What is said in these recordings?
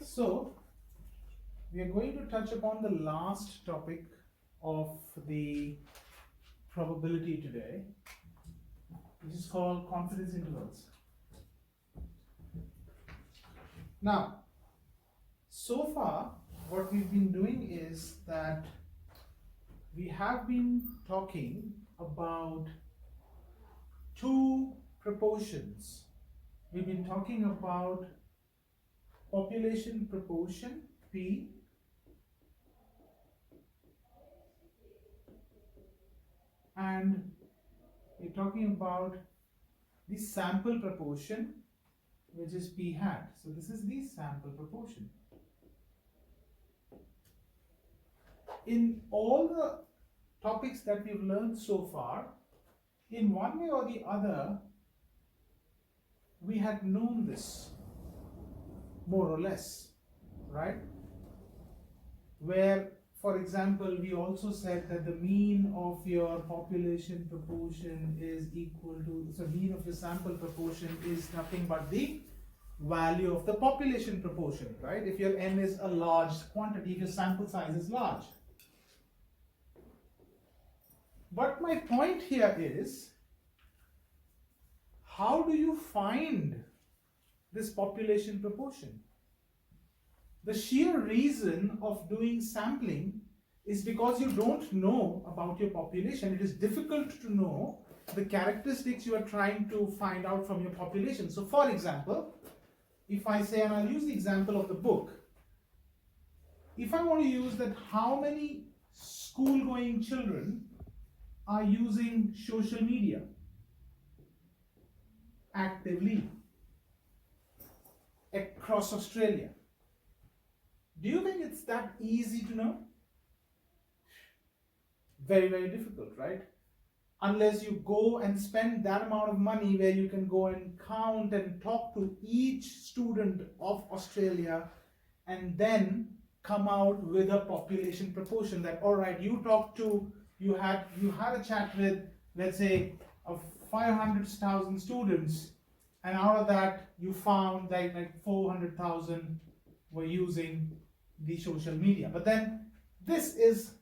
So we are going to touch upon the last topic of the probability today, which is called confidence intervals. Now, so far what we've been doing is that we have been talking about two proportions. We've been talking about population proportion P and we're talking about the sample proportion, which is P hat. So this is the sample proportion. In all the topics that we've learned so far, in one way or the other, we had known this more or less, right? Where, for example, we also said that the mean of your population proportion is equal to, so mean of your sample proportion is nothing but the value of the population proportion, right? If your n is a large quantity, if your sample size is large. But my point here is, how do you find this population proportion? The sheer reason of doing sampling is because you don't know about your population. It is difficult to know the characteristics you are trying to find out from your population. So for example, if I say, and I'll use the example of the book, if I want to use that how many school-going children are using social media actively across Australia. Do you think it's that easy to know? Very, very difficult, right? Unless you go and spend that amount of money where you can go and count and talk to each student of Australia and then come out with a population proportion that, all right, you had a chat with, let's say, of 500,000 students, and out of that you found that like 400,000 were using the social media. But then this is,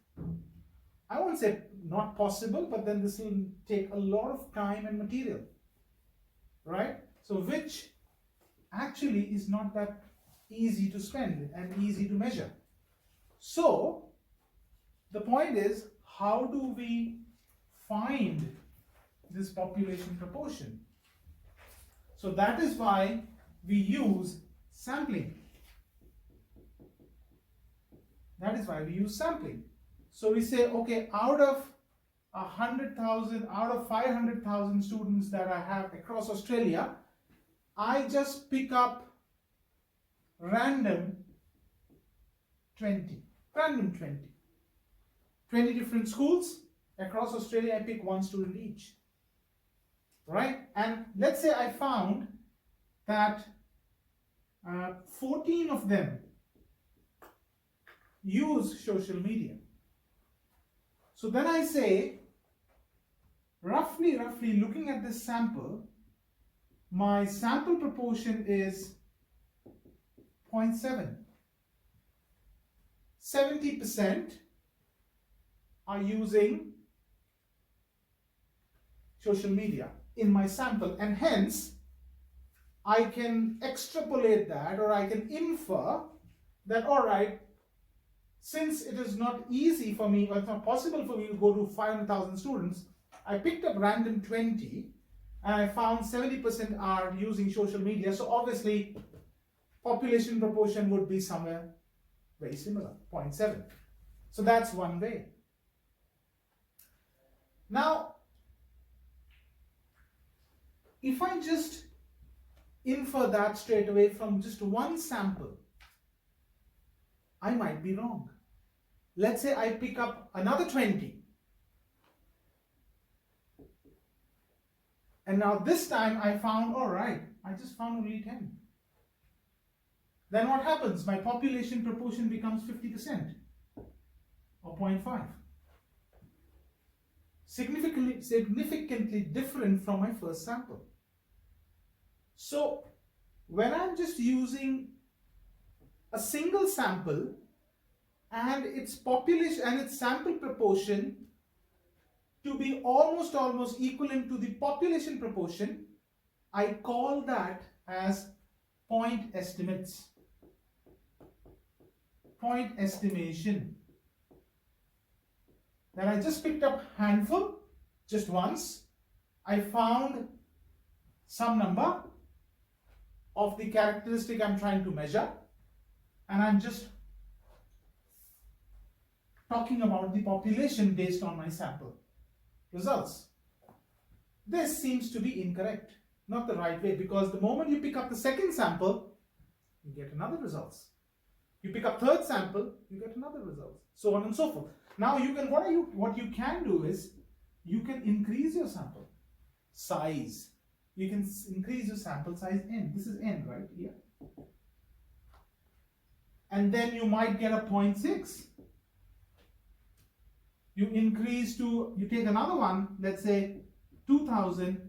I won't say not possible, but then this will take a lot of time and material, right? So which actually is not that easy to spend and easy to measure. So the point is, how do we find this population proportion? So that is why we use sampling. That is why we use sampling. So we say, okay, out of 100,000, out of 500,000 students that I have across Australia, I just pick up random 20 different schools across Australia. I pick one student each, right? And let's say I found that 14 of them use social media. So then I say, roughly looking at this sample, my sample proportion is 0.7. 70% are using social media in my sample, and hence I can extrapolate that, or I can infer that, all right, since it is not easy for me, or it's not possible for me to go to 500,000 students, I picked up random 20 and I found 70% are using social media. So obviously population proportion would be somewhere very similar, 0.7. So that's one way. Now, if I just infer that straight away from just one sample, I might be wrong. Let's say I pick up another 20. And now this time I found, all right, I just found only 10. Then what happens? My population proportion becomes 50% or 0.5. Significantly different from my first sample. So when I'm just using a single sample and its population and its sample proportion to be almost equivalent to the population proportion, I call that as point estimates, point estimation. Then I just picked up handful, just once. I found some number of the characteristic I'm trying to measure, and I'm just talking about the population based on my sample results. This seems to be incorrect, not the right way, because the moment you pick up the second sample, you get another results. You pick up third sample, you get another results, so on and so forth. Now you can, what you can do is, you can increase your sample size. You can increase your sample size n. This is n, right? Yeah. And then you might get a 0.6. You increase to, you take another one, let's say 2000,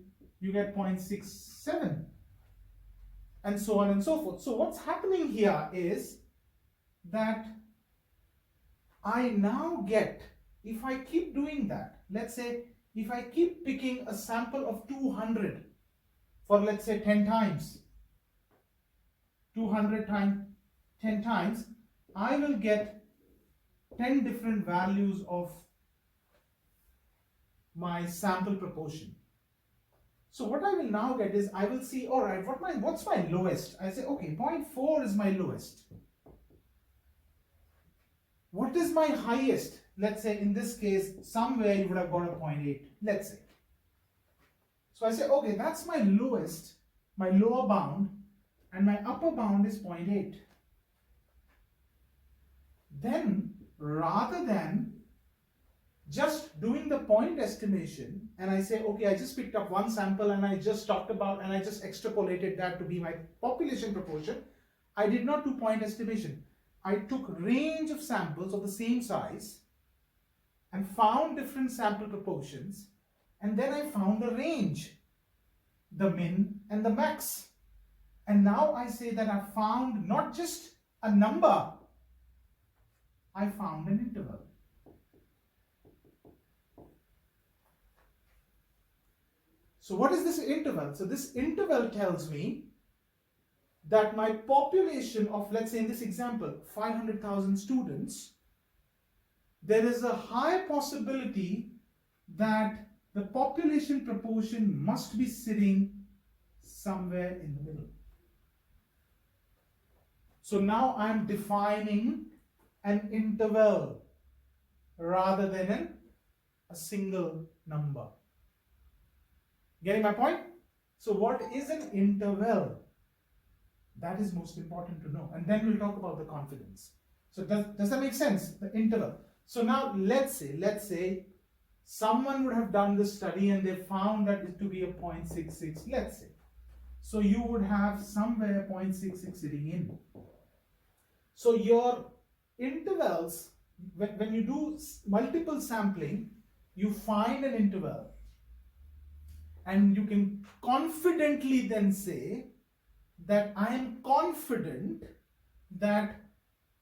you get 0.67, and so on and so forth. So what's happening here is that I now get, if I keep doing that, let's say if I keep picking a sample of 200 for, let's say, 10 times, 200 times 10 times, I will get 10 different values of my sample proportion. So what I will now get is, I will see, all right, what's my lowest? I say, okay, 0.4 is my lowest. What is my highest? Let's say in this case, somewhere you would have got a 0.8, let's say. So I say, okay, that's my lowest, my lower bound, and my upper bound is 0.8. Then, rather than just doing the point estimation, and I say, okay, I just picked up one sample and I just talked about, and I just extrapolated that to be my population proportion, I did not do point estimation. I took range of samples of the same size and found different sample proportions, and then I found the range, the min and the max. And now I say that I found not just a number, I found an interval. So what is this interval? So this interval tells me that my population of, let's say in this example, 500,000 students, there is a high possibility that the population proportion must be sitting somewhere in the middle. So now I'm defining an interval rather than a single number. Getting my point? So what is an interval? That is most important to know. And then we'll talk about the confidence. So does that make sense? The interval. So now let's say someone would have done this study and they found that it to be a 0.66, let's say. So you would have somewhere 0.66 sitting in. So your intervals, when you do multiple sampling, you find an interval. And you can confidently then say that I am confident that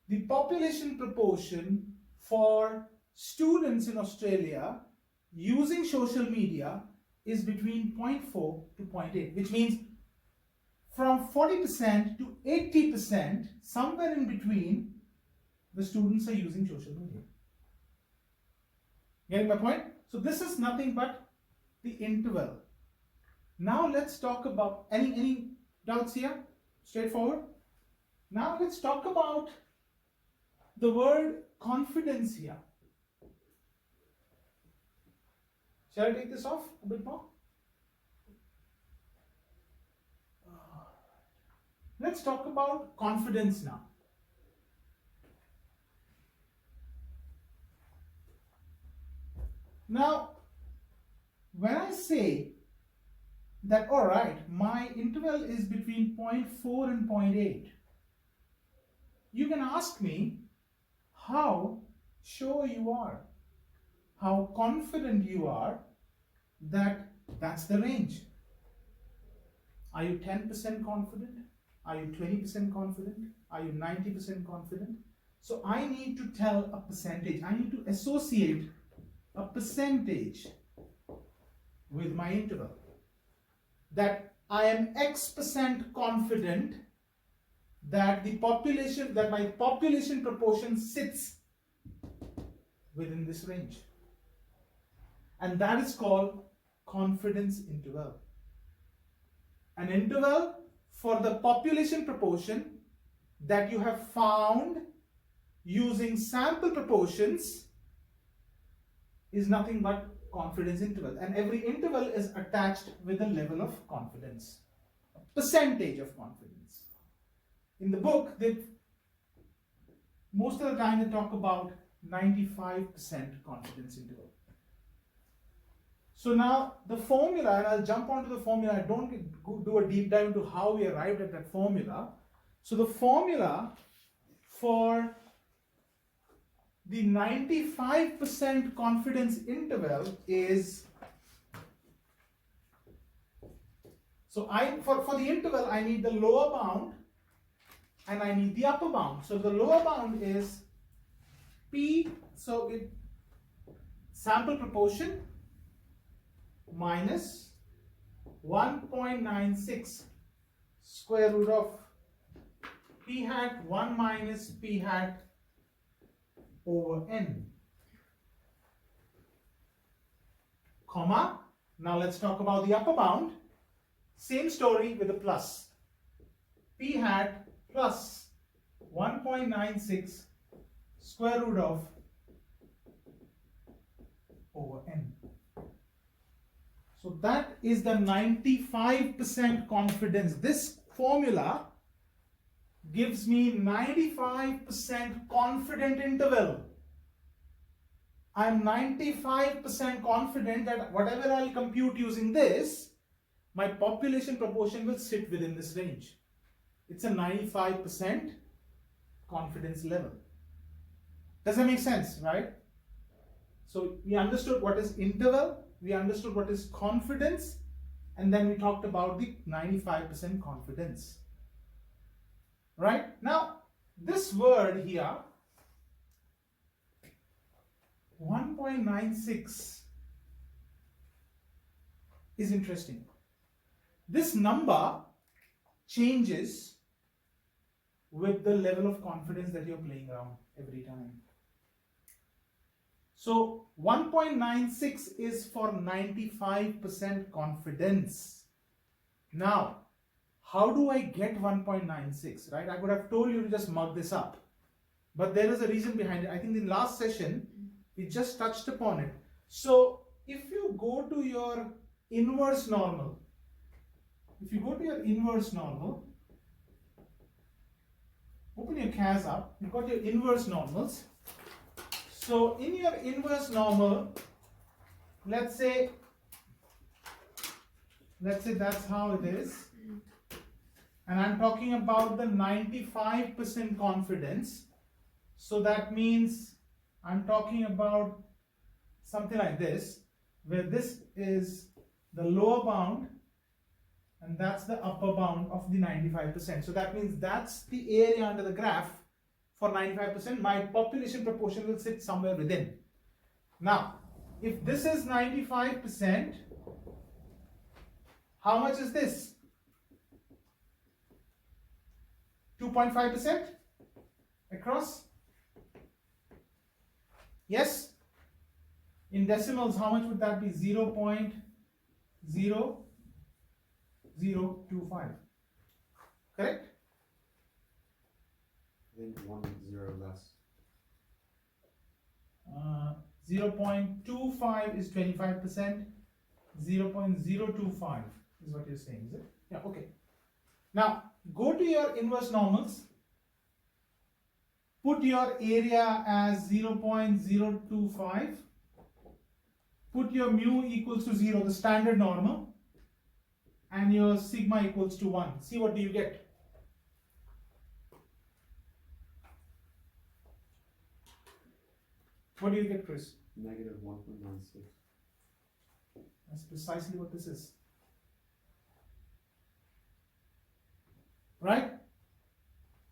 the population proportion for students in Australia using social media is between 0.4 to 0.8, which means from 40% to 80%, somewhere in between, the students are using social media. Getting my point? So this is nothing but the interval. Now let's talk about, any doubts here? Straightforward? Now let's talk about the word confidence here. Shall I take this off a bit more? Let's talk about confidence now. Now, when I say that, all right, my interval is between 0.4 and 0.8, you can ask me how sure you are, how confident you are that that's the range. Are you 10% confident? Are you 20% confident? Are you 90% confident? So I need to tell a percentage. I need to associate a percentage with my interval. That I am X% confident that my population proportion sits within this range. And that is called confidence interval. An interval for the population proportion that you have found using sample proportions is nothing but confidence interval. And every interval is attached with a level of confidence, a percentage of confidence. In the book, most of the time they talk about 95% confidence interval. So now the formula, and I'll jump onto the formula, I don't do a deep dive into how we arrived at that formula. So the formula for the 95% confidence interval is, so for the interval I need the lower bound and I need the upper bound. So the lower bound is P, so sample proportion minus 1.96 square root of P hat 1 minus P hat over N, comma. Now let's talk about the upper bound. Same story with a plus. P hat plus 1.96 square root of over N. So that is the 95% confidence. This formula gives me 95% confident interval. I'm 95% confident that whatever I'll compute using this, my population proportion will sit within this range. It's a 95% confidence level. Does that make sense, right? So we understood what is interval, we understood what is confidence, and then we talked about the 95% confidence. Right? Now, this word here, 1.96, is interesting. This number changes with the level of confidence that you're playing around every time. So 1.96 is for 95% confidence. Now, how do I get 1.96, right? I could have told you to just mug this up, but there is a reason behind it. I think in last session, we just touched upon it. So if you go to your inverse normal, open your CAS up, you've got your inverse normals. So in your inverse normal, let's say that's how it is. And I'm talking about the 95% confidence. So that means I'm talking about something like this, where this is the lower bound and that's the upper bound of the 95%. So that means that's the area under the graph for 95%. My population proportion will sit somewhere within. Now, if this is 95%, how much is this? 2.5% across? Yes? In decimals, how much would that be? 0.0025. Correct? I think 1 0 less. 0.25 is 25%. 0.025 is what you're saying, is it? Yeah, okay. Now, go to your inverse normals. Put your area as 0.025. Put your mu equals to 0, the standard normal. And your sigma equals to 1. See, what do you get? What do you get, Chris? Negative 1.96. That's precisely what this is. Right?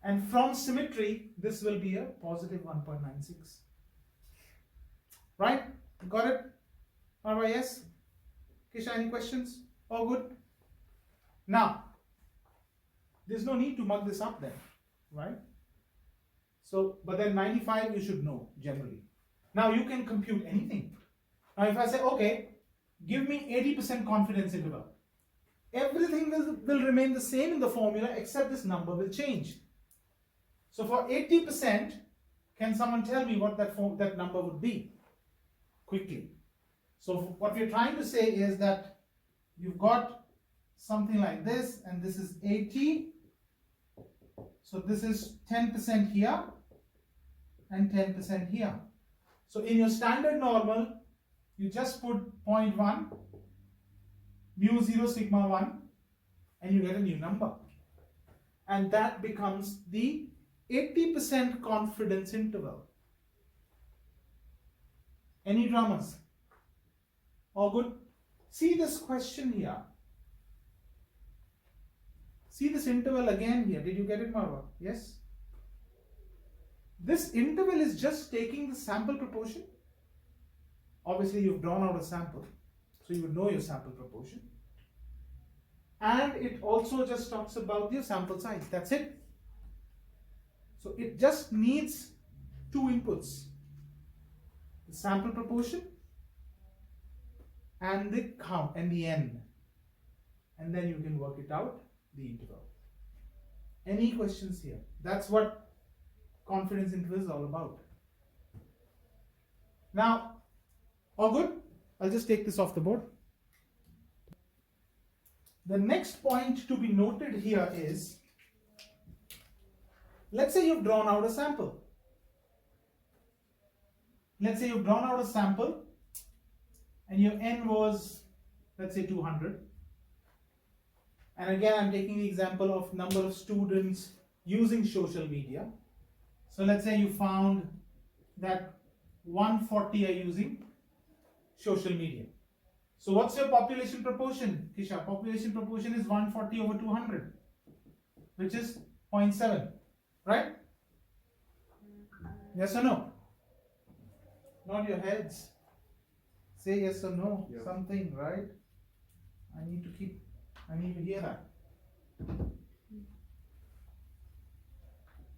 And from symmetry, this will be a positive 1.96. Right? Got it? Alright, yes? Kisha, any questions? All good? Now, there's no need to mug this up then, right? So, but then 95 you should know generally. Now you can compute anything. Now if I say, okay, give me 80% confidence interval, everything will remain the same in the formula except this number will change. So for 80%, can someone tell me what that number would be? Quickly. So what we're trying to say is that you've got something like this, and this is 80. So this is 10% here and 10% here. So in your standard normal, you just put 0.1, mu 0, sigma 1, and you get a new number. And that becomes the 80% confidence interval. Any dramas? All good? See this question here. See this interval again here. Did you get it, Marwa? Yes? This interval is just taking the sample proportion. Obviously, you've drawn out a sample, so you would know your sample proportion. And it also just talks about your sample size. That's it. So it just needs two inputs: the sample proportion and the count and the n. And then you can work it out, the interval. Any questions here? That's what confidence interval is all about. Now, all good? I'll just take this off the board. The next point to be noted here is, let's say you've drawn out a sample. Let's say you've drawn out a sample and your n was, let's say, 200. And again, I'm taking the example of number of students using social media. So let's say you found that 140 are using social media. So what's your population proportion, Kisha? Population proportion is 140 over 200, which is 0.7, right? Yes or no? Not your heads. Say yes or no, Yeah. something, right? I need to hear that.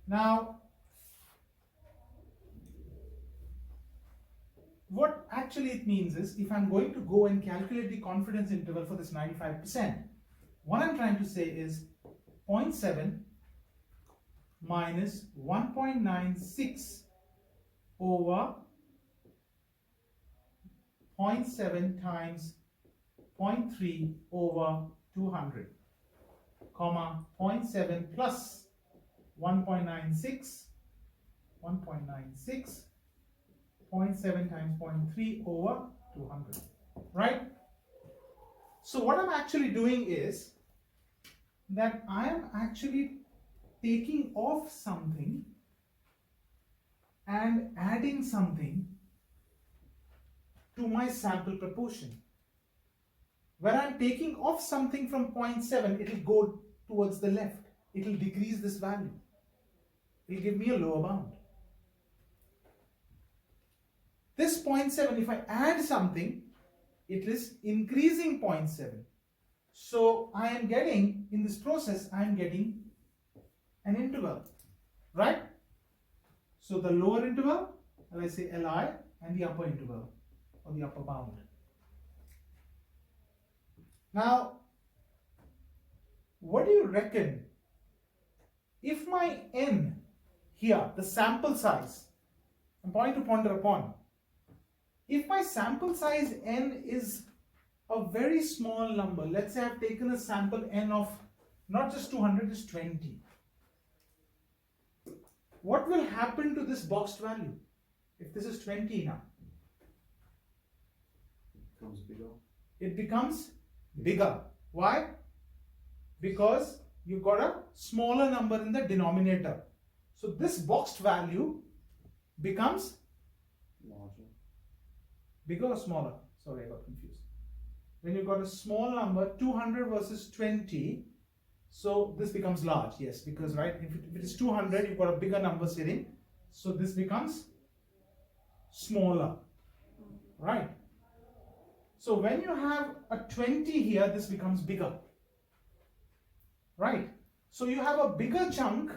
Now, what actually it means is, if I'm going to go and calculate the confidence interval for this 95%, what I'm trying to say is 0.7 minus 1.96 over 0.7 times 0.3 over 200, comma 0.7 plus 1.96, 0.7 times 0.3 over 200, right? So what I'm actually doing is that I am actually taking off something and adding something to my sample proportion. When I'm taking off something from 0.7, it will go towards the left. It will decrease this value. It will give me a lower bound. This 0.7, if I add something, it is increasing 0.7. So I am getting, in this process, I am getting an interval, right? So the lower interval, I say Li, and the upper interval, or the upper bound. Now, what do you reckon? If my n here, the sample size, I'm point to ponder upon, if my sample size n is a very small number, let's say I've taken a sample n of not just 200, it's 20. What will happen to this boxed value if this is 20 now? Becomes bigger. It becomes bigger. Why? Because you've got a smaller number in the denominator. So this boxed value becomes Larger. bigger or smaller? Sorry, I got confused. When you've got a small number, 200 versus 20, So this becomes large, yes, because right, if it is 200, you've got a bigger number sitting. So this becomes smaller, right? So when you have a 20 here, this becomes bigger, right? So you have a bigger chunk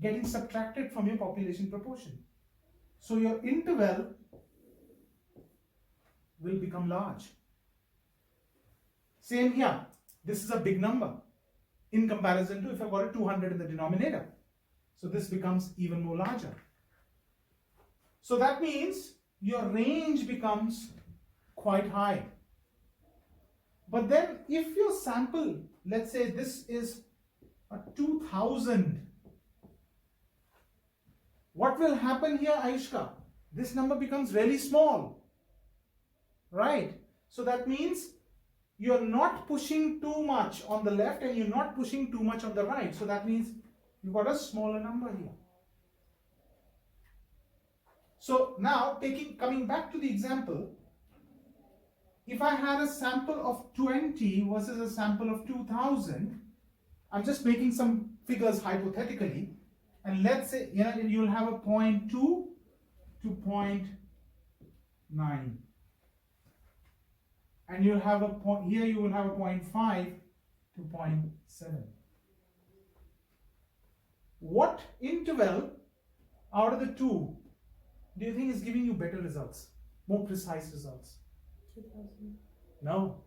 getting subtracted from your population proportion. So your interval will become large. Same here. This is a big number in comparison to if I've got a 200 in the denominator. So this becomes even more larger. So that means your range becomes quite high. But then if your sample, let's say this is a 2000, what will happen here, Aishka? This number becomes really small, right? So that means you're not pushing too much on the left and you're not pushing too much on the right. So that means you've got a smaller number here. So now coming back to the example, if I had a sample of 20 versus a sample of 2000, I'm just making some figures hypothetically, and let's say you'll have a 0.2 to 0.9, and you'll have a point here. You will have a 0.5 to 0.7. What interval out of the two do you think is giving you better results, more precise results? 2000. No.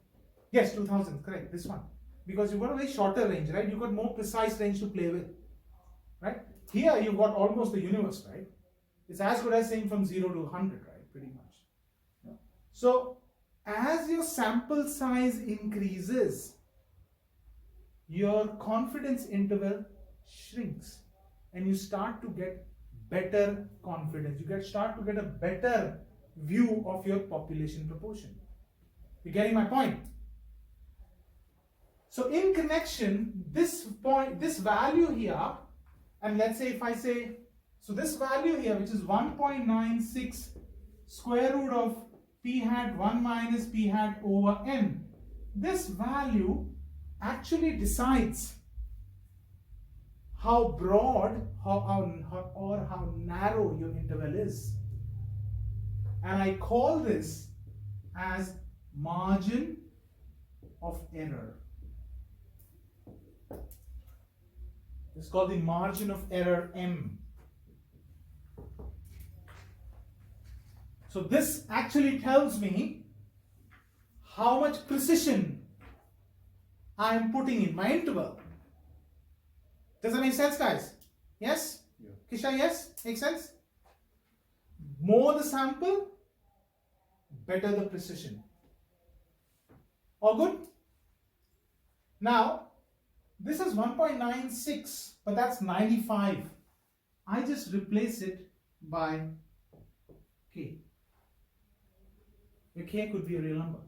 Yes, 2000, correct, this one. Because you've got a very shorter range, right? You've got more precise range to play with, right? Here you've got almost the universe, right? It's as good as saying from 0 to 100, right? Pretty much. Yeah. So, as your sample size increases, your confidence interval shrinks and you start to get better confidence. You start to get a better view of your population proportion. You're getting my point? So in connection, this value here, and let's say if I say, so this value here, which is 1.96 square root of p hat 1 minus p hat over n, this value actually decides how broad or how narrow your interval is. And I call this as margin of error. It's called the margin of error M. So this actually tells me how much precision I am putting in my interval. Does that make sense, guys? Yes? Yeah. Kisha, yes? Makes sense? More the sample, better the precision. All good? Now, this is 1.96, but that's 95. I just replace it by k. Your k could be a real number.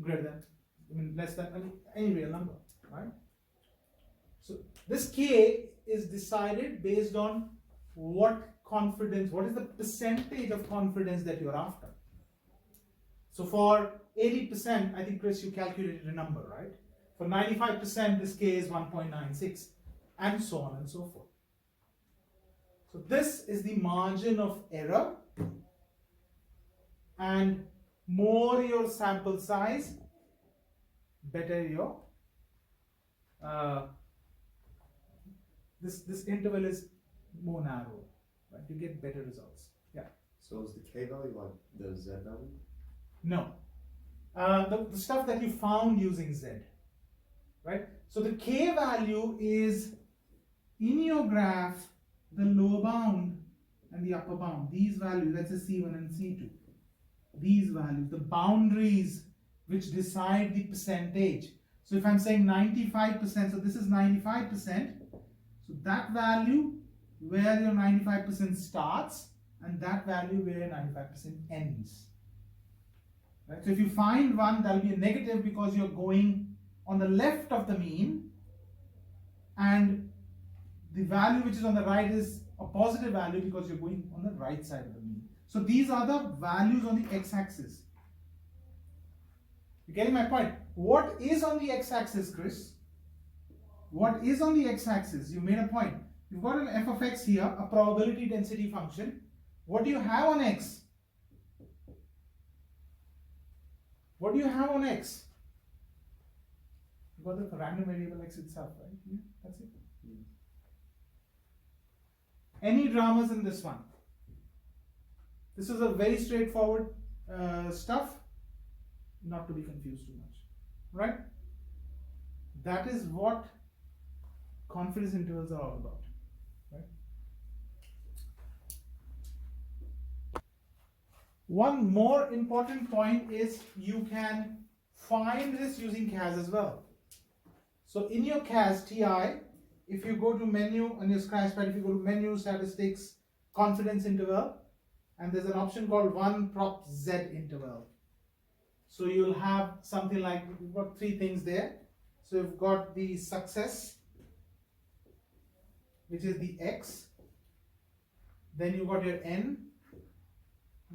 Greater than, less than, any real number, right? So this k is decided based on what is the percentage of confidence that you're after. So for 80%, I think, Chris, you calculated a number, right? For 95%, this k is 1.96, and so on and so forth. So this is the margin of error, and more your sample size, better your this interval is more narrow, right? You get better results. Yeah. So is the k value like the z value? No. The stuff that you found using z, right? So the k value is in your graph the lower bound and the upper bound. These values, let's say C1 and C2. These values, the boundaries which decide the percentage. So if I'm saying 95%, so this is 95%. So that value where your 95% starts and that value where your 95% ends. Right? So if you find one, that will be a negative because you're going on the left of the mean, and the value which is on the right is a positive value because you're going on the right side of the mean. So these are the values on the x-axis. You getting my point? What is on the x-axis, Chris? What is on the x-axis? You made a point. You've got an f of x here, a probability density function. What do you have on x? What do you have on x? You've got the random variable x itself, right? Yeah, that's it. Any dramas in this one? This is a very straightforward stuff, not to be confused too much, right? That is what confidence intervals are all about, right? One more important point is you can find this using CAS as well. So in your CAS TI, if you go to menu on your Scratchpad, if you go to menu, statistics, confidence interval, and there's an option called 1 prop Z interval. So you'll have something like, you've got three things there. So you've got the success, which is the X. Then you've got your N,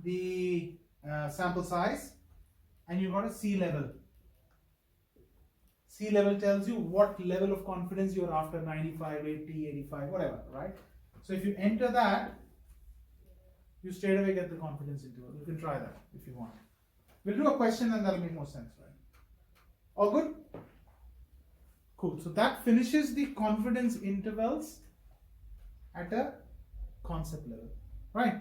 the sample size, and you've got a C level. C level tells you what level of confidence you're after, 95, 80, 85, whatever, right? So if you enter that, you straight away get the confidence interval. You can try that if you want. We'll do a question and that'll make more sense, right? All good? Cool. So that finishes the confidence intervals at a concept level, right?